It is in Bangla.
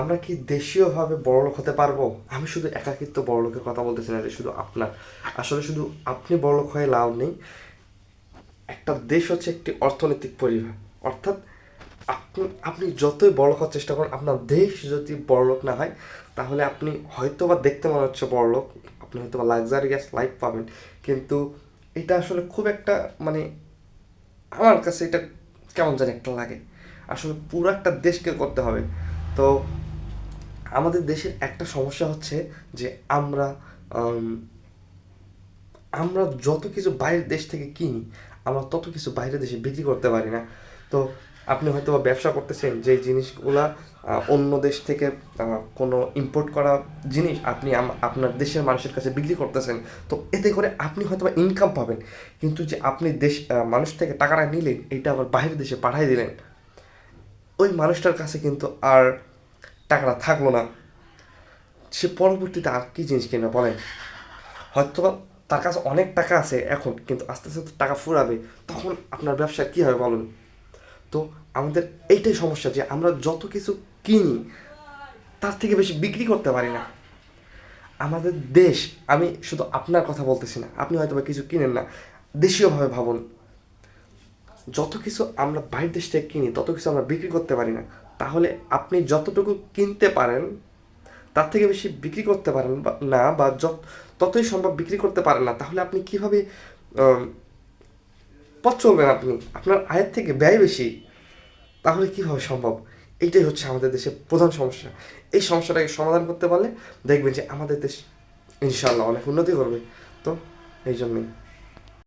আমরা কি দেশীয়ভাবে বড়লোক হতে পারবো? আমি শুধু একাকিত্ব বড়লোকের কথা বলতেছি না যে শুধু আপনার। আসলে শুধু আপনি বড়লোক হয়ে লাভ নেই। একটা দেশ হচ্ছে একটি অর্থনৈতিক পরিবার। অর্থাৎ আপনি আপনি যতই বড়লোক হওয়ার চেষ্টা করেন, আপনার দেশ যদি বড়লোক না হয়, তাহলে আপনি হয়তোবা দেখতে মনে হচ্ছে বড়লোক, আপনি হয়তোবা লাক্সারিয়াস লাইফ পাবেন, কিন্তু এটা আসলে খুব একটা মানে আমার কাছে এটা কেমন জানি একটা লাগে। আসলে পুরো একটা দেশকে করতে হবে। তো আমাদের দেশের একটা সমস্যা হচ্ছে যে আমরা আম, আমরা যত কিছু বাইরের দেশ থেকে কিনি, আমরা তত কিছু বাইরের দেশে বিক্রি করতে পারি না। তো আপনি হয়তো বা ব্যবসা করতেছেন যে জিনিসগুলা অন্য দেশ থেকে কোনো ইম্পোর্ট করা জিনিস আপনি আপনার দেশের মানুষের কাছে বিক্রি করতেছেন। তো এতে করে আপনি হয়তো বা ইনকাম পাবেন, কিন্তু যে আপনি দেশ মানুষ থেকে টাকাটা নিলেন, এটা আবার বাইরের দেশে পাঠিয়ে দিলেন, ওই মানুষটার কাছে কিন্তু আর টাকাটা থাকলো না। সে পরবর্তীতে আর কি জিনিস কিনবে বলেন? হয়তো বা তার কাছে অনেক টাকা আছে এখন, কিন্তু আস্তে আস্তে টাকা ফুরাবে, তখন আপনার ব্যবসা কী হবে বলুন? তো আমাদের এইটাই সমস্যা যে আমরা যত কিছু কিনি তার থেকে বেশি বিক্রি করতে পারি না। আমাদের দেশ, আমি শুধু আপনার কথা বলতেছি না, আপনি হয়তো বা কিছু কিনেন না, দেশীয়ভাবে ভাবুন। যত কিছু আমরা বাইরের দেশ থেকে কিনি তত কিছু আমরা বিক্রি করতে পারি না। তাহলে আপনি যতটুকু কিনতে পারেন তার থেকে বেশি বিক্রি করতে পারেন না, বা ততই সম্ভব বিক্রি করতে পারেন না, তাহলে আপনি কিভাবে আম, পথ চলবেন? আপনি আপনার আয়ের থেকে ব্যয় বেশি, তাহলে কিভাবে সম্ভব? এইটাই হচ্ছে আমাদের দেশের প্রধান সমস্যা। এই সমস্যাটাকে সমাধান করতে পারলে দেখবেন যে আমাদের দেশ ইনশাল্লাহ অনেক উন্নতি করবে। তো এই জন্যই